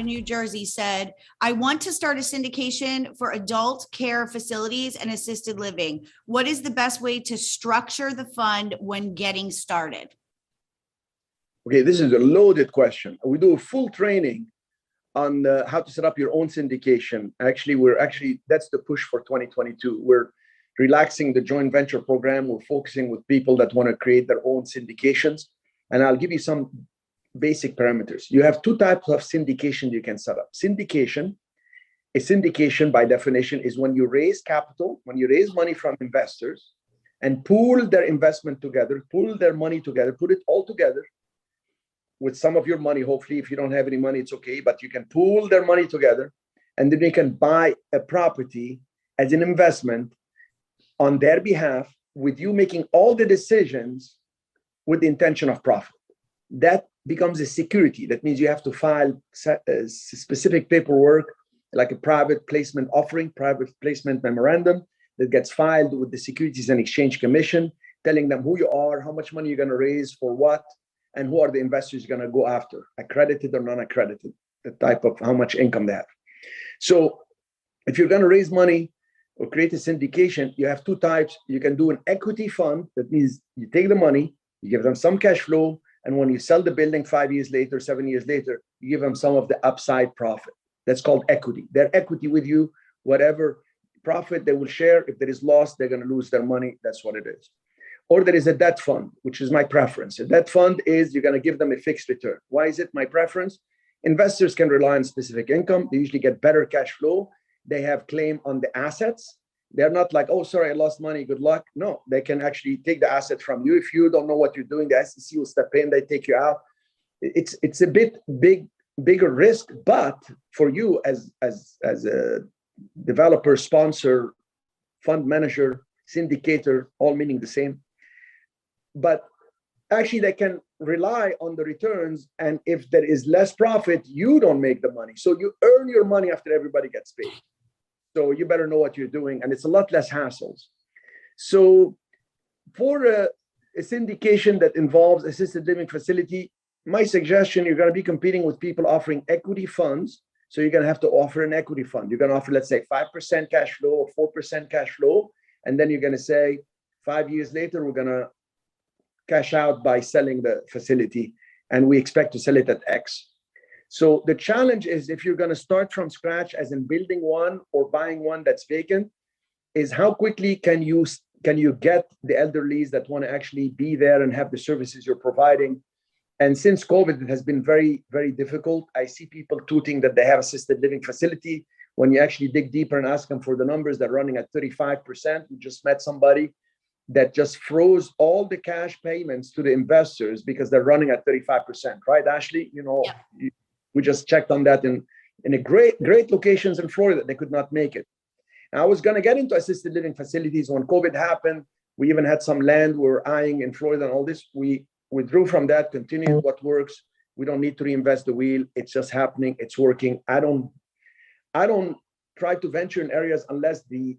in New Jersey said, I want to start a syndication for adult care facilities and assisted living. What is the best way to structure the fund when getting started? Okay, this is a loaded question. We do a full training on how to set up your own syndication. Actually, that's the push for 2022. We're relaxing the joint venture program. We're focusing with people that want to create their own syndications. And I'll give you some basic parameters. You have two types of syndication you can set up. Syndication, a syndication by definition is when you raise capital, when you raise money from investors and pool their investment together, pool their money together, put it all together with some of your money. Hopefully, if you don't have any money, it's okay, but you can pool their money together and then you can buy a property as an investment on their behalf with you making all the decisions with the intention of profit. That becomes a security. That means you have to file specific paperwork like a private placement offering, private placement memorandum that gets filed with the Securities and Exchange Commission, telling them who you are, how much money you're going to raise, for what, and who are the investors you're going to go after, accredited or non-accredited, the type of how much income they have. So if you're going to raise money or create a syndication, you have two types. You can do an equity fund. That means you take the money, you give them some cash flow, and when you sell the building 5 years later, 7 years later, you give them some of the upside profit. That's called equity. They're equity with you. Whatever profit they will share, if there is loss, they're going to lose their money. That's what it is. Or there is a debt fund, which is my preference. A debt fund is you're going to give them a fixed return. Why is it my preference? Investors can rely on specific income. They usually get better cash flow. They have claim on the assets. They're not like, oh, sorry, I lost money, good luck. No, they can actually take the asset from you. If you don't know what you're doing, the SEC will step in, they take you out. It's a bit bigger risk, but for you as a developer, sponsor, fund manager, syndicator, all meaning the same. But actually they can rely on the returns, and if there is less profit, you don't make the money. So you earn your money after everybody gets paid. So you better know what you're doing, and it's a lot less hassles. So for a syndication that involves assisted living facility, my suggestion, you're going to be competing with people offering equity funds. So you're going to have to offer an equity fund. You're going to offer, let's say, 5% cash flow or 4% cash flow. And then you're going to say 5 years later, we're going to cash out by selling the facility, and we expect to sell it at X. So the challenge is, if you're going to start from scratch, as in building one or buying one that's vacant, is how quickly can you get the elderlies that want to actually be there and have the services you're providing. And since COVID, it has been very, very difficult. I see people tooting that they have assisted living facility. When you actually dig deeper and ask them for the numbers, they're running at 35%. We just met somebody that just froze all the cash payments to the investors because they're running at 35%, right, Ashley? You know, yeah. We just checked on that in a great locations in Florida. They could not make it. And I was going to get into assisted living facilities when COVID happened. We even had some land we were eyeing in Florida and all this. We withdrew from that, continued what works. We don't need to reinvest the wheel. It's just happening. It's working. I don't try to venture in areas unless the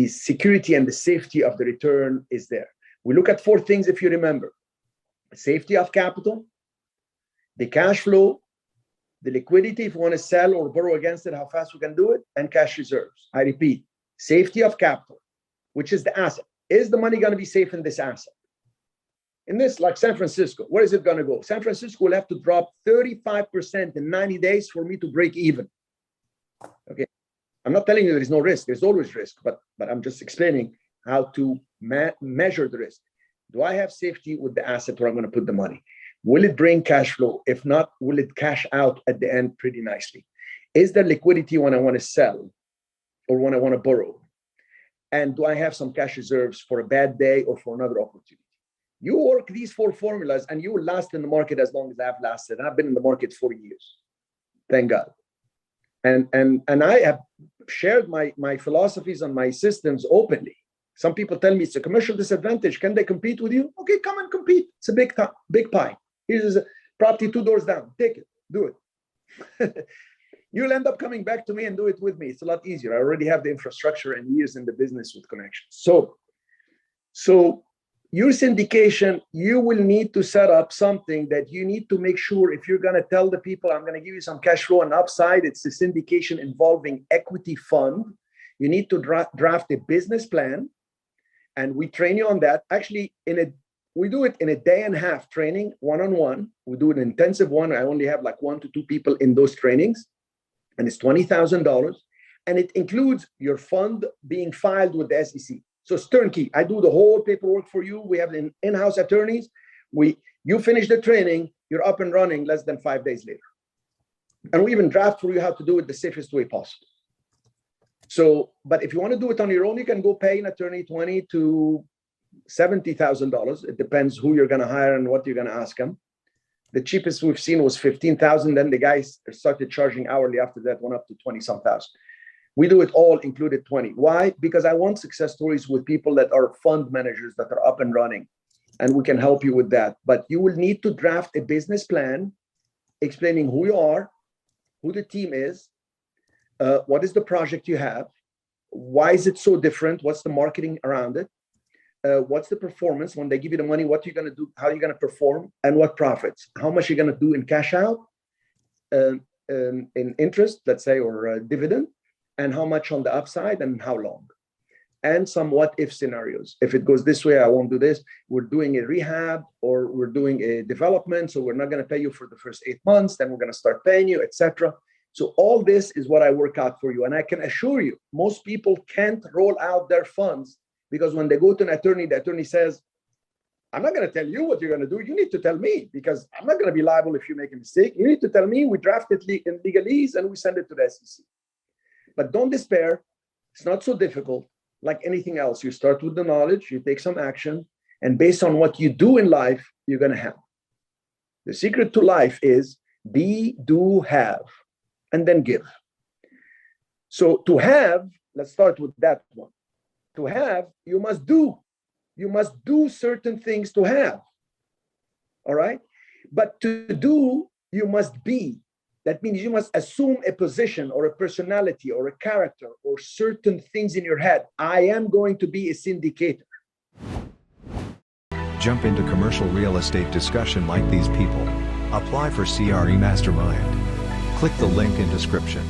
security and the safety of the return is there. We look at four things, if you remember: safety of capital, the cash flow, the liquidity, if you want to sell or borrow against it, how fast we can do it, and cash reserves. I repeat, safety of capital, which is the asset. Is the money going to be safe in this asset? In this, like San Francisco, where is it going to go? San Francisco will have to drop 35% in 90 days for me to break even. Okay. I'm not telling you there is no risk. There's always risk, but I'm just explaining how to measure the risk. Do I have safety with the asset where I'm going to put the money? Will it bring cash flow? If not, will it cash out at the end pretty nicely? Is there liquidity when I want to sell or when I want to borrow? And do I have some cash reserves for a bad day or for another opportunity? You work these four formulas and you will last in the market as long as I've lasted. And I've been in the market 4 years. Thank God. And I have shared my philosophies and my systems openly. Some people tell me it's a commercial disadvantage. Can they compete with you? Okay, come and compete. It's a big pie. Here's a property 2 doors down. Take it. Do it. You'll end up coming back to me and do it with me. It's a lot easier. I already have the infrastructure and years in the business with connections. So your syndication, you will need to set up something that you need to make sure if you're going to tell the people, I'm going to give you some cash flow and upside, it's a syndication involving equity fund. You need to draft a business plan, and we train you on that. Actually, we do it in a day and a half training, one-on-one. We do an intensive one. I only have like 1 to 2 people in those trainings, and it's $20,000. And it includes your fund being filed with the SEC. So it's turnkey. I do the whole paperwork for you. We have in-house attorneys. You finish the training, you're up and running less than 5 days later. And we even draft for you how to do it the safest way possible. So, but if you want to do it on your own, you can go pay an attorney $20,000 to $70,000. It depends who you're going to hire and what you're going to ask them. The cheapest we've seen was $15,000. Then the guys started charging hourly. After that, went up to 20-some thousand. We do it all included 20. Why? Because I want success stories with people that are fund managers that are up and running, and we can help you with that. But you will need to draft a business plan explaining who you are, who the team is, what is the project you have, why is it so different, what's the marketing around it, what's the performance when they give you the money, what you're going to do, how you're going to perform, and what profits, how much you're going to do in cash out, in interest, let's say, or dividend, and how much on the upside and how long, and some what if scenarios. If it goes this way, I won't do this. We're doing a rehab or we're doing a development, so we're not going to pay you for the first 8 months, then we're going to start paying you, etc. So all this is what I work out for you. And I can assure you, most people can't roll out their funds because when they go to an attorney, the attorney says, I'm not going to tell you what you're going to do. You need to tell me because I'm not going to be liable if you make a mistake. You need to tell me. We draft it in legalese and we send it to the SEC. But don't despair. It's not so difficult. Like anything else, you start with the knowledge, you take some action, and based on what you do in life, you're going to have. The secret to life is be, do, have, and then give. So to have, let's start with that one. To have, you must do. You must do certain things to have. All right? But to do, you must be. That means you must assume a position or a personality or a character or certain things in your head. I am going to be a syndicator. Jump into commercial real estate discussion like these people. Apply for CRE Mastermind. Click the link in description.